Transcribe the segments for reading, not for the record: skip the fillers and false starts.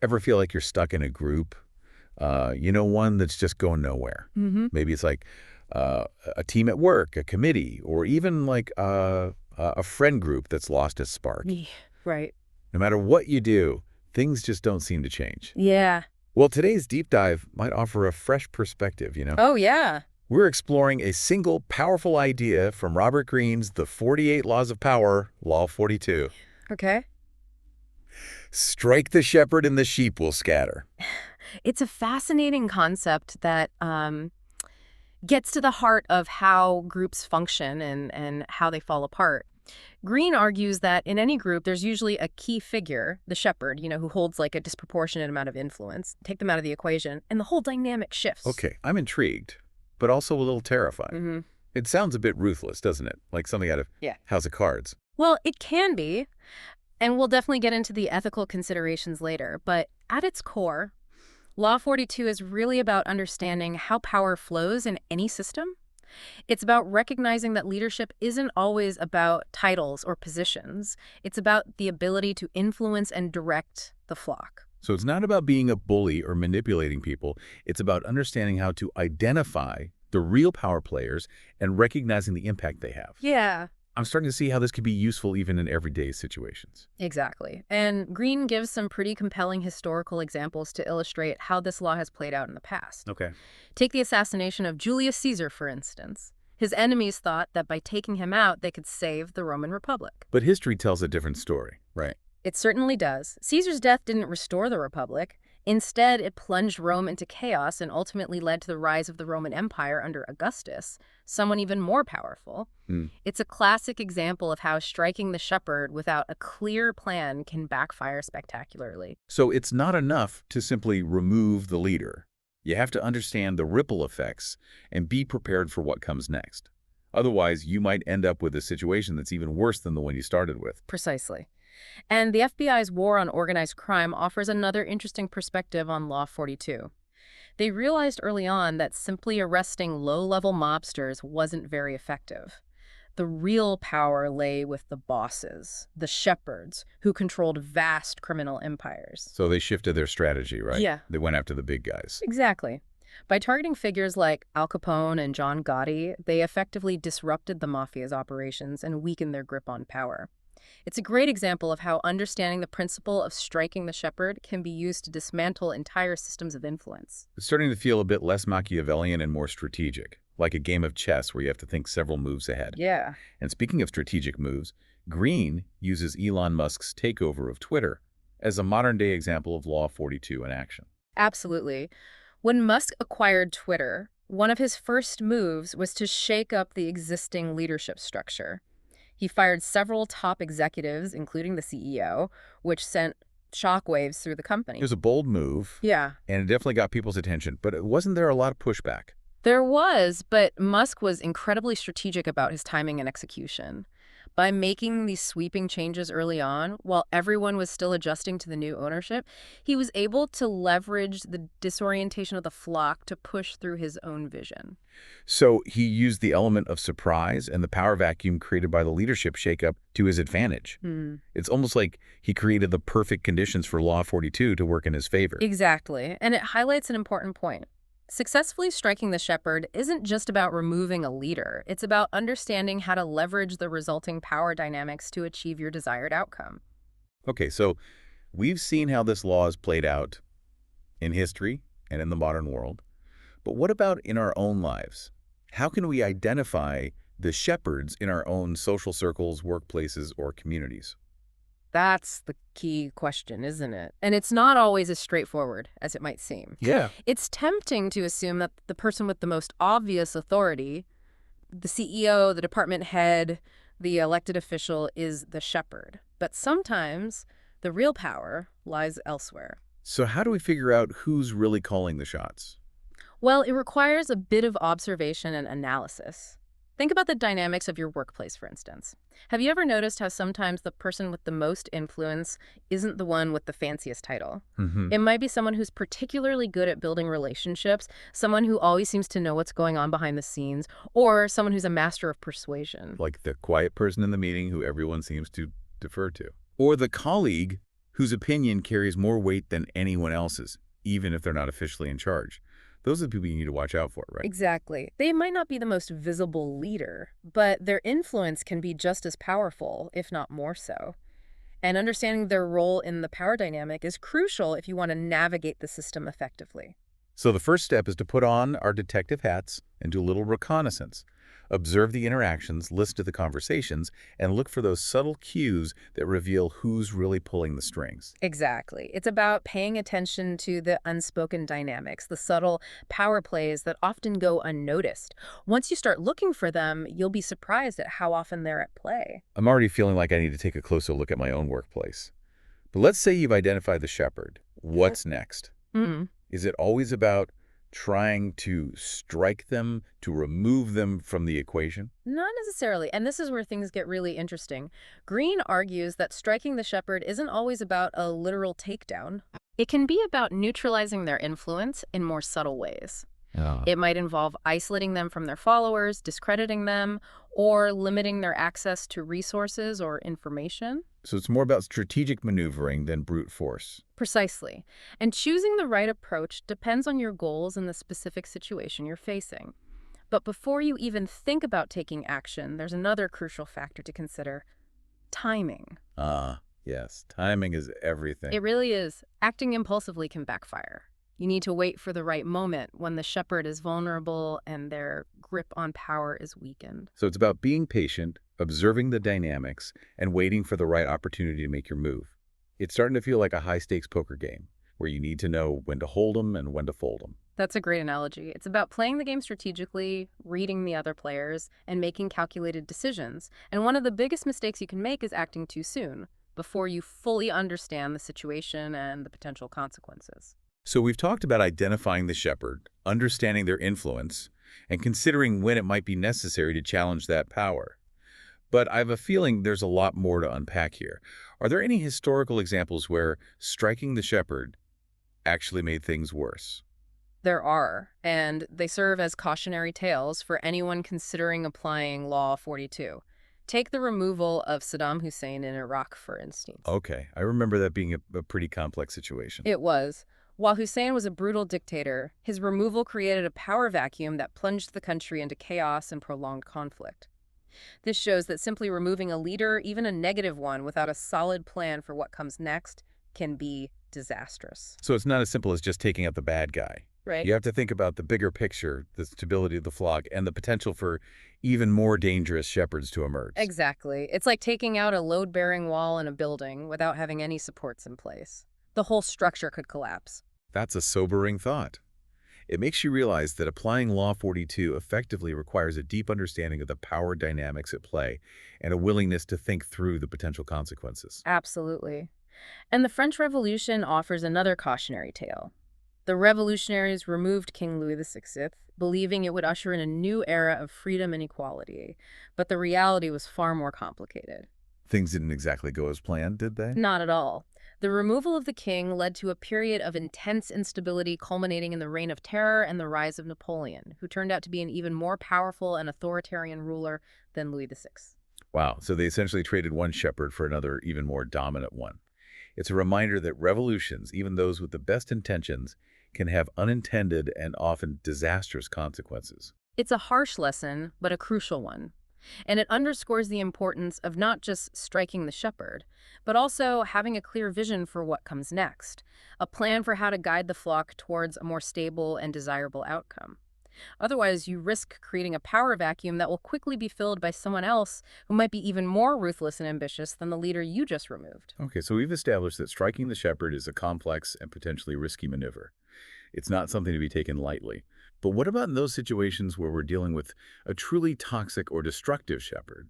Ever feel like you're stuck in a group? One that's just going nowhere. Mm-hmm. Maybe it's like a team at work, a committee, or even like a friend group that's lost its spark. Yeah, right. No matter what you do, things just don't seem to change. Yeah. Well, today's deep dive might offer a fresh perspective. Oh, yeah. We're exploring a single powerful idea from Robert Greene's The 48 Laws of Power, Law 42. Okay. Strike the shepherd and the sheep will scatter. It's a fascinating concept that gets to the heart of how groups function and how they fall apart. Greene argues that in any group, there's usually a key figure, the shepherd, who holds like a disproportionate amount of influence. Take them out of the equation, and the whole dynamic shifts. Okay, I'm intrigued, but also a little terrified. Mm-hmm. It sounds a bit ruthless, doesn't it? Like something out of Yeah. House of Cards. Well, it can be, and we'll definitely get into the ethical considerations later. But at its core, Law 42 is really about understanding how power flows in any system. It's about recognizing that leadership isn't always about titles or positions. It's about the ability to influence and direct the flock. So it's not about being a bully or manipulating people. It's about understanding how to identify the real power players and recognizing the impact they have. Yeah. I'm starting to see how this could be useful even in everyday situations. Exactly. And Greene gives some pretty compelling historical examples to illustrate how this law has played out in the past. Okay. Take the assassination of Julius Caesar, for instance. His enemies thought that by taking him out, they could save the Roman Republic. But history tells a different story, right? It certainly does. Caesar's death didn't restore the Republic. Instead, it plunged Rome into chaos and ultimately led to the rise of the Roman Empire under Augustus, someone even more powerful. It's a classic example of how striking the shepherd without a clear plan can backfire spectacularly. So it's not enough to simply remove the leader. You have to understand the ripple effects and be prepared for what comes next. Otherwise, you might end up with a situation that's even worse than the one you started with. Precisely. And the FBI's war on organized crime offers another interesting perspective on Law 42. They realized early on that simply arresting low-level mobsters wasn't very effective. The real power lay with the bosses, the shepherds, who controlled vast criminal empires. So they shifted their strategy, right? Yeah. They went after the big guys. Exactly. By targeting figures like Al Capone and John Gotti, they effectively disrupted the mafia's operations and weakened their grip on power. It's a great example of how understanding the principle of striking the shepherd can be used to dismantle entire systems of influence. It's starting to feel a bit less Machiavellian and more strategic, like a game of chess where you have to think several moves ahead. Yeah. And speaking of strategic moves, Greene uses Elon Musk's takeover of Twitter as a modern-day example of Law 42 in action. Absolutely. When Musk acquired Twitter, one of his first moves was to shake up the existing leadership structure. He fired several top executives, including the CEO, which sent shockwaves through the company. It was a bold move, Yeah. and it definitely got people's attention, but wasn't there a lot of pushback? There was, but Musk was incredibly strategic about his timing and execution. By making these sweeping changes early on, while everyone was still adjusting to the new ownership, he was able to leverage the disorientation of the flock to push through his own vision. So he used the element of surprise and the power vacuum created by the leadership shakeup to his advantage. It's almost like he created the perfect conditions for Law 42 to work in his favor. Exactly, and it highlights an important point. Successfully striking the shepherd isn't just about removing a leader. It's about understanding how to leverage the resulting power dynamics to achieve your desired outcome. Okay, so we've seen how this law is played out in history and in the modern world. But what about in our own lives? How can we identify the shepherds in our own social circles, workplaces, or communities? That's the key question, isn't it? And it's not always as straightforward as it might seem. Yeah. It's tempting to assume that the person with the most obvious authority, the CEO, the department head, the elected official, is the shepherd. But sometimes the real power lies elsewhere. So how do we figure out who's really calling the shots? Well, it requires a bit of observation and analysis. Think about the dynamics of your workplace, for instance. Have you ever noticed how sometimes the person with the most influence isn't the one with the fanciest title? It might be someone who's particularly good at building relationships, someone who always seems to know what's going on behind the scenes, or someone who's a master of persuasion. Like the quiet person in the meeting who everyone seems to defer to. Or the colleague whose opinion carries more weight than anyone else's, even if they're not officially in charge. Those are the people you need to watch out for, right? Exactly. They might not be the most visible leader, but their influence can be just as powerful, if not more so. And understanding their role in the power dynamic is crucial if you want to navigate the system effectively. So the first step is to put on our detective hats and do a little reconnaissance. Observe the interactions, listen to the conversations, and look for those subtle cues that reveal who's really pulling the strings. Exactly. It's about paying attention to the unspoken dynamics, the subtle power plays that often go unnoticed. Once you start looking for them, you'll be surprised at how often they're at play. I'm already feeling like I need to take a closer look at my own workplace. But let's say you've identified the shepherd. What's next? Is it always about trying to strike them, to remove them from the equation? Not necessarily, and this is where things get really interesting. Greene argues that striking the shepherd isn't always about a literal takedown. It can be about neutralizing their influence in more subtle ways. Yeah. It might involve isolating them from their followers, discrediting them, or limiting their access to resources or information. So it's more about strategic maneuvering than brute force. Precisely. And choosing the right approach depends on your goals and the specific situation you're facing. But before you even think about taking action, there's another crucial factor to consider: timing. Ah, yes. Timing is everything. It really is. Acting impulsively can backfire. You need to wait for the right moment when the shepherd is vulnerable and their grip on power is weakened. So it's about being patient, observing the dynamics, and waiting for the right opportunity to make your move. It's starting to feel like a high-stakes poker game, where you need to know when to hold them and when to fold them. That's a great analogy. It's about playing the game strategically, reading the other players, and making calculated decisions. And one of the biggest mistakes you can make is acting too soon, before you fully understand the situation and the potential consequences. So we've talked about identifying the shepherd, understanding their influence, and considering when it might be necessary to challenge that power. But I have a feeling there's a lot more to unpack here. Are there any historical examples where striking the shepherd actually made things worse? There are, and they serve as cautionary tales for anyone considering applying Law 42. Take the removal of Saddam Hussein in Iraq, for instance. Okay, I remember that being a pretty complex situation. It was. While Hussein was a brutal dictator, his removal created a power vacuum that plunged the country into chaos and prolonged conflict. This shows that simply removing a leader, even a negative one, without a solid plan for what comes next can be disastrous. So it's not as simple as just taking out the bad guy. Right? You have to think about the bigger picture, the stability of the flock, and the potential for even more dangerous shepherds to emerge. Exactly. It's like taking out a load-bearing wall in a building without having any supports in place. The whole structure could collapse. That's a sobering thought. It makes you realize that applying Law 42 effectively requires a deep understanding of the power dynamics at play and a willingness to think through the potential consequences. Absolutely. And the French Revolution offers another cautionary tale. The revolutionaries removed King Louis XVI, believing it would usher in a new era of freedom and equality. But the reality was far more complicated. Things didn't exactly go as planned, did they? Not at all. The removal of the king led to a period of intense instability culminating in the Reign of Terror and the rise of Napoleon, who turned out to be an even more powerful and authoritarian ruler than Louis VI. Wow, so they essentially traded one shepherd for another, even more dominant one. It's a reminder that revolutions, even those with the best intentions, can have unintended and often disastrous consequences. It's a harsh lesson, but a crucial one. And it underscores the importance of not just striking the shepherd, but also having a clear vision for what comes next, a plan for how to guide the flock towards a more stable and desirable outcome. Otherwise, you risk creating a power vacuum that will quickly be filled by someone else who might be even more ruthless and ambitious than the leader you just removed. Okay, so we've established that striking the shepherd is a complex and potentially risky maneuver. It's not something to be taken lightly. But what about in those situations where we're dealing with a truly toxic or destructive shepherd?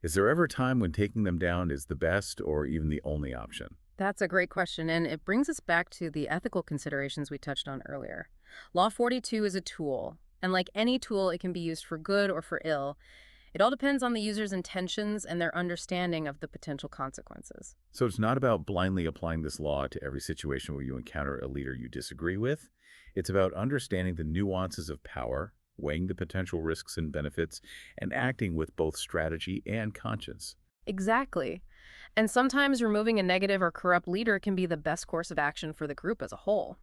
Is there ever a time when taking them down is the best or even the only option? That's a great question, and it brings us back to the ethical considerations we touched on earlier. Law 42 is a tool, and like any tool, it can be used for good or for ill. It all depends on the user's intentions and their understanding of the potential consequences. So it's not about blindly applying this law to every situation where you encounter a leader you disagree with. It's about understanding the nuances of power, weighing the potential risks and benefits, and acting with both strategy and conscience. Exactly. And sometimes removing a negative or corrupt leader can be the best course of action for the group as a whole.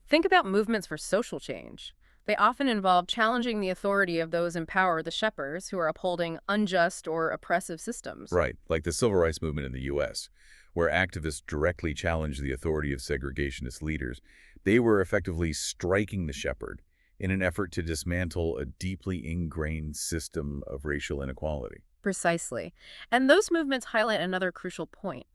Think about movements for social change. They often involve challenging the authority of those in power, the shepherds, who are upholding unjust or oppressive systems. Right, like the civil rights movement in the U.S., where activists directly challenged the authority of segregationist leaders. They were effectively striking the shepherd in an effort to dismantle a deeply ingrained system of racial inequality. Precisely. And those movements highlight another crucial point.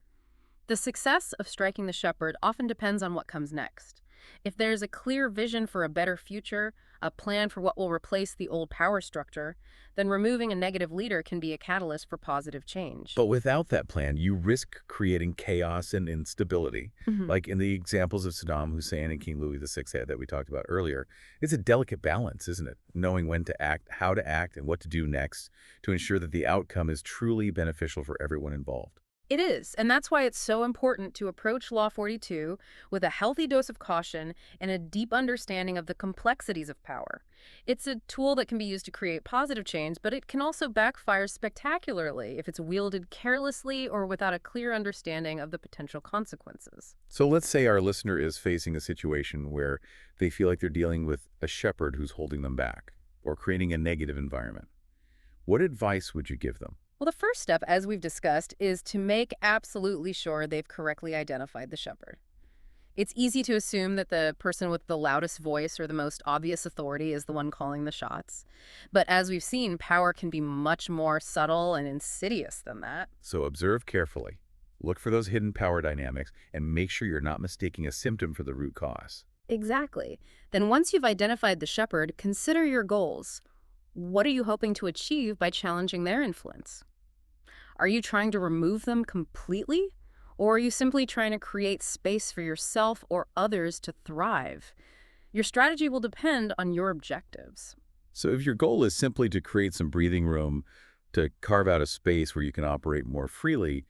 The success of striking the shepherd often depends on what comes next. If there's a clear vision for a better future, a plan for what will replace the old power structure, then removing a negative leader can be a catalyst for positive change. But without that plan, you risk creating chaos and instability. Mhm. Like in the examples of Saddam Hussein and King Louis VI that we talked about earlier, it's a delicate balance, isn't it? Knowing when to act, how to act, and what to do next to ensure that the outcome is truly beneficial for everyone involved. It is, and that's why it's so important to approach Law 42 with a healthy dose of caution and a deep understanding of the complexities of power. It's a tool that can be used to create positive change, but it can also backfire spectacularly if it's wielded carelessly or without a clear understanding of the potential consequences. So let's say our listener is facing a situation where they feel like they're dealing with a shepherd who's holding them back or creating a negative environment. What advice would you give them? Well, the first step, as we've discussed, is to make absolutely sure they've correctly identified the shepherd. It's easy to assume that the person with the loudest voice or the most obvious authority is the one calling the shots. But as we've seen, power can be much more subtle and insidious than that. So observe carefully. Look for those hidden power dynamics and make sure you're not mistaking a symptom for the root cause. Exactly. Then once you've identified the shepherd, consider your goals. What are you hoping to achieve by challenging their influence? Are you trying to remove them completely? Or are you simply trying to create space for yourself or others to thrive? Your strategy will depend on your objectives. So if your goal is simply to create some breathing room, to carve out a space where you can operate more freely,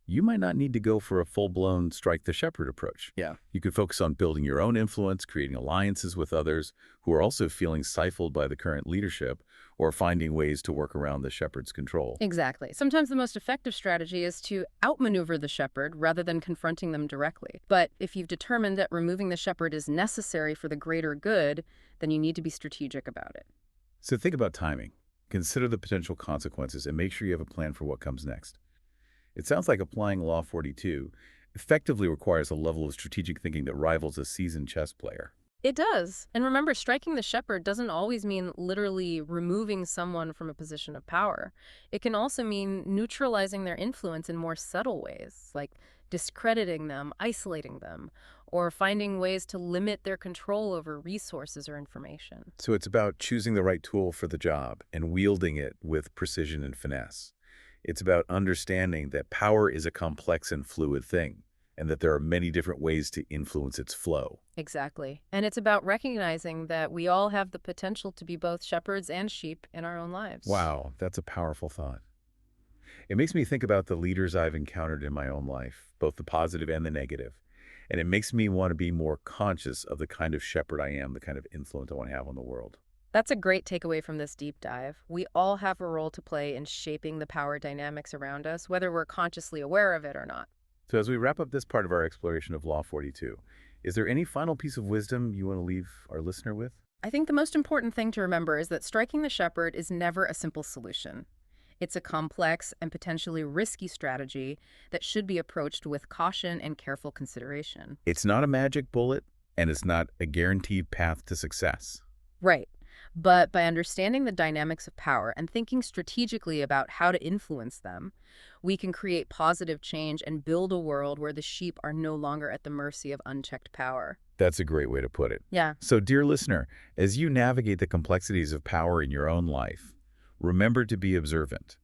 you might not need to go for a full-blown strike the shepherd approach. Yeah. You could focus on building your own influence, creating alliances with others who are also feeling stifled by the current leadership, or finding ways to work around the shepherd's control. Exactly. Sometimes the most effective strategy is to outmaneuver the shepherd rather than confronting them directly. But if you've determined that removing the shepherd is necessary for the greater good, then you need to be strategic about it. So think about timing. Consider the potential consequences and make sure you have a plan for what comes next. It sounds like applying Law 42 effectively requires a level of strategic thinking that rivals a seasoned chess player. It does. And remember, striking the shepherd doesn't always mean literally removing someone from a position of power. It can also mean neutralizing their influence in more subtle ways, like discrediting them, isolating them, or finding ways to limit their control over resources or information. So it's about choosing the right tool for the job and wielding it with precision and finesse. It's about understanding that power is a complex and fluid thing, and that there are many different ways to influence its flow. Exactly. And it's about recognizing that we all have the potential to be both shepherds and sheep in our own lives. Wow, that's a powerful thought. It makes me think about the leaders I've encountered in my own life, both the positive and the negative. And it makes me want to be more conscious of the kind of shepherd I am, the kind of influence I want to have on the world. That's a great takeaway from this deep dive. We all have a role to play in shaping the power dynamics around us, whether we're consciously aware of it or not. So as we wrap up this part of our exploration of Law 42, is there any final piece of wisdom you want to leave our listener with? I think the most important thing to remember is that striking the shepherd is never a simple solution. It's a complex and potentially risky strategy that should be approached with caution and careful consideration. It's not a magic bullet, and it's not a guaranteed path to success. Right. But by understanding the dynamics of power and thinking strategically about how to influence them, we can create positive change and build a world where the sheep are no longer at the mercy of unchecked power. That's a great way to put it. Yeah. So, dear listener, as you navigate the complexities of power in your own life, remember to be observant,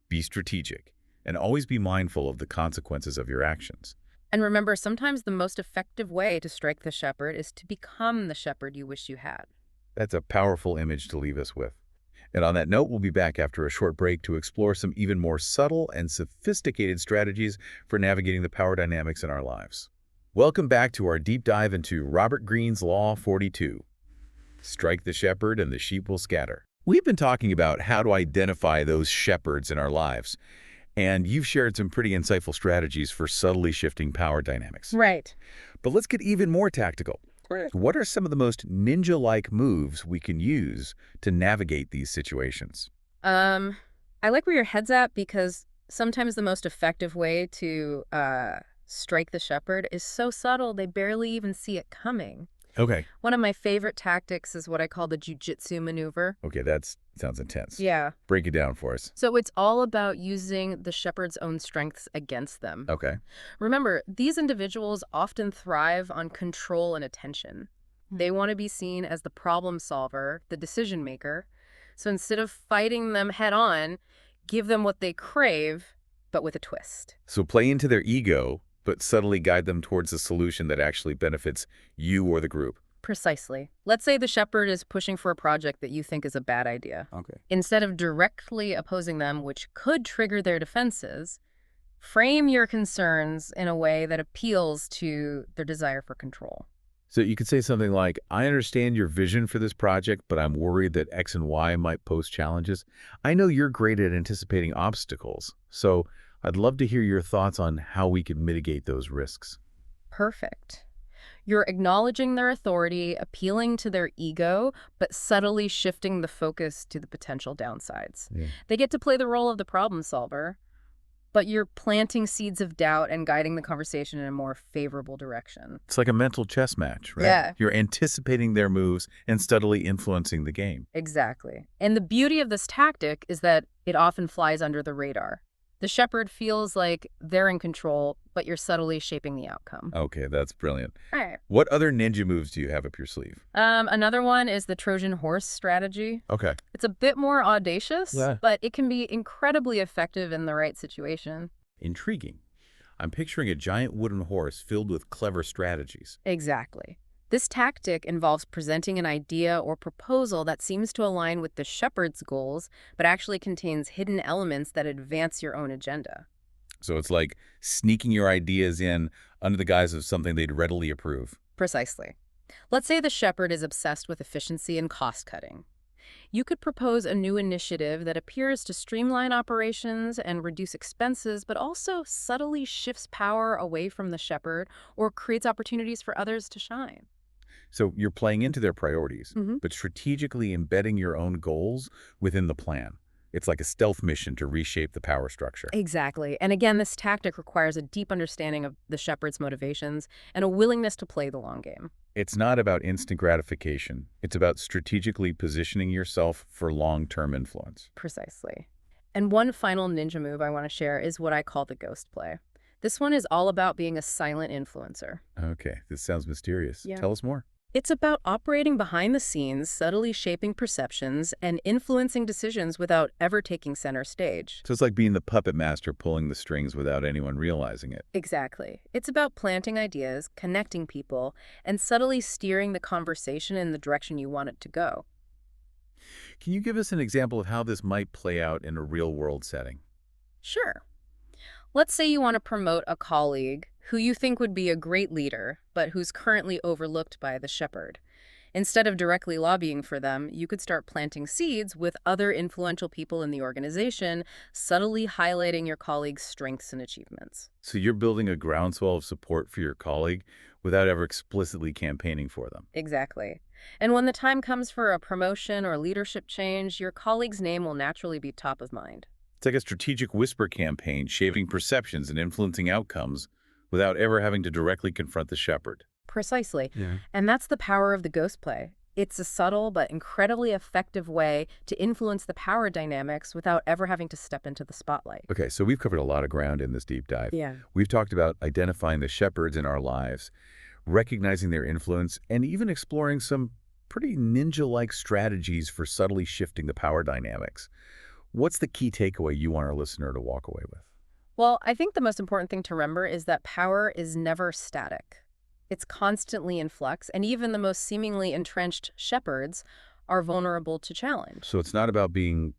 be strategic, and always be mindful of the consequences of your actions. And remember, sometimes the most effective way to strike the shepherd is to become the shepherd you wish you had. That's a powerful image to leave us with. And on that note, we'll be back after a short break to explore some even more subtle and sophisticated strategies for navigating the power dynamics in our lives. Welcome back to our deep dive into Robert Greene's Law 42. Strike the shepherd and the sheep will scatter. We've been talking about how to identify those shepherds in our lives. And you've shared some pretty insightful strategies for subtly shifting power dynamics. Right. But let's get even more tactical. Right. What are some of the most ninja-like moves we can use to navigate these situations? Um, I like where your head's at because sometimes the most effective way to strike the shepherd is so subtle they barely even see it coming. Okay. One of my favorite tactics is what I call the jujitsu maneuver. Okay, that sounds intense. Yeah. Break it down for us. So it's all about using the shepherd's own strengths against them. Okay. Remember, these individuals often thrive on control and attention. They want to be seen as the problem solver, the decision maker. So instead of fighting them head on, give them what they crave, but with a twist. So play into their ego, but subtly guide them towards a solution that actually benefits you or the group. Precisely. Let's say the shepherd is pushing for a project that you think is a bad idea. Okay. Instead of directly opposing them, which could trigger their defenses, frame your concerns in a way that appeals to their desire for control. So you could say something like, I understand your vision for this project, but I'm worried that X and Y might pose challenges. I know you're great at anticipating obstacles, so I'd love to hear your thoughts on how we could mitigate those risks. Perfect. You're acknowledging their authority, appealing to their ego, but subtly shifting the focus to the potential downsides. Yeah. They get to play the role of the problem solver, but you're planting seeds of doubt and guiding the conversation in a more favorable direction. It's like a mental chess match, right? Yeah. You're anticipating their moves and subtly influencing the game. Exactly. And the beauty of this tactic is that it often flies under the radar. The shepherd feels like they're in control, but you're subtly shaping the outcome. Okay, that's brilliant. All right. What other ninja moves do you have up your sleeve? Another one is the Trojan horse strategy. Okay. It's a bit more audacious, Yeah. but it can be incredibly effective in the right situation. Intriguing. I'm picturing a giant wooden horse filled with clever strategies. Exactly. This tactic involves presenting an idea or proposal that seems to align with the shepherd's goals, but actually contains hidden elements that advance your own agenda. So it's like sneaking your ideas in under the guise of something they'd readily approve. Precisely. Let's say the shepherd is obsessed with efficiency and cost cutting. You could propose a new initiative that appears to streamline operations and reduce expenses, but also subtly shifts power away from the shepherd or creates opportunities for others to shine. So you're playing into their priorities, Mhm. but strategically embedding your own goals within the plan. It's like a stealth mission to reshape the power structure. Exactly. And again, this tactic requires a deep understanding of the shepherd's motivations and a willingness to play the long game. It's not about instant gratification. It's about strategically positioning yourself for long-term influence. Precisely. And one final ninja move I want to share is what I call the ghost play. This one is all about being a silent influencer. Okay, this sounds mysterious. Yeah. Tell us more. It's about operating behind the scenes, subtly shaping perceptions, and influencing decisions without ever taking center stage. So it's like being the puppet master pulling the strings without anyone realizing it. Exactly. It's about planting ideas, connecting people, and subtly steering the conversation in the direction you want it to go. Can you give us an example of how this might play out in a real-world setting? Sure. Let's say you want to promote a colleague who you think would be a great leader, but who's currently overlooked by the shepherd. Instead of directly lobbying for them, you could start planting seeds with other influential people in the organization, subtly highlighting your colleague's strengths and achievements. So you're building a groundswell of support for your colleague without ever explicitly campaigning for them. Exactly. And when the time comes for a promotion or leadership change, your colleague's name will naturally be top of mind. It's like a strategic whisper campaign, shaping perceptions and influencing outcomes without ever having to directly confront the shepherd. Precisely. Yeah. And that's the power of the ghost play. It's a subtle but incredibly effective way to influence the power dynamics without ever having to step into the spotlight. Okay, so we've covered a lot of ground in this deep dive. Yeah. We've talked about identifying the shepherds in our lives, recognizing their influence, and even exploring some pretty ninja-like strategies for subtly shifting the power dynamics. What's the key takeaway you want our listener to walk away with? Well, I think the most important thing to remember is that power is never static. It's constantly in flux, and even the most seemingly entrenched shepherds are vulnerable to challenge. So it's not about being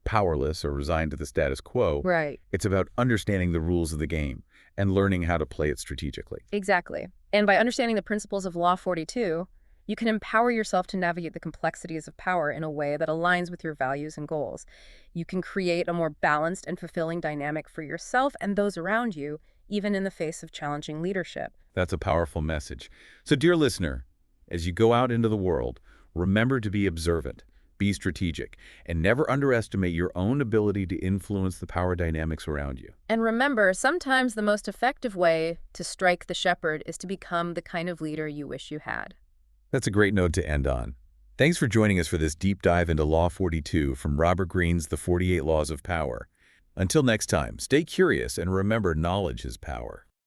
powerless or resigned to the status quo. Right. It's about understanding the rules of the game and learning how to play it strategically. Exactly. And by understanding the principles of Law 42, You can empower yourself to navigate the complexities of power in a way that aligns with your values and goals. You can create a more balanced and fulfilling dynamic for yourself and those around you, even in the face of challenging leadership. That's a powerful message. So, dear listener, as you go out into the world, remember to be observant, be strategic, and never underestimate your own ability to influence the power dynamics around you. And remember, sometimes the most effective way to strike the shepherd is to become the kind of leader you wish you had. That's a great note to end on. Thanks for joining us for this deep dive into Law 42 from Robert Greene's The 48 Laws of Power. Until next time, stay curious and remember knowledge is power.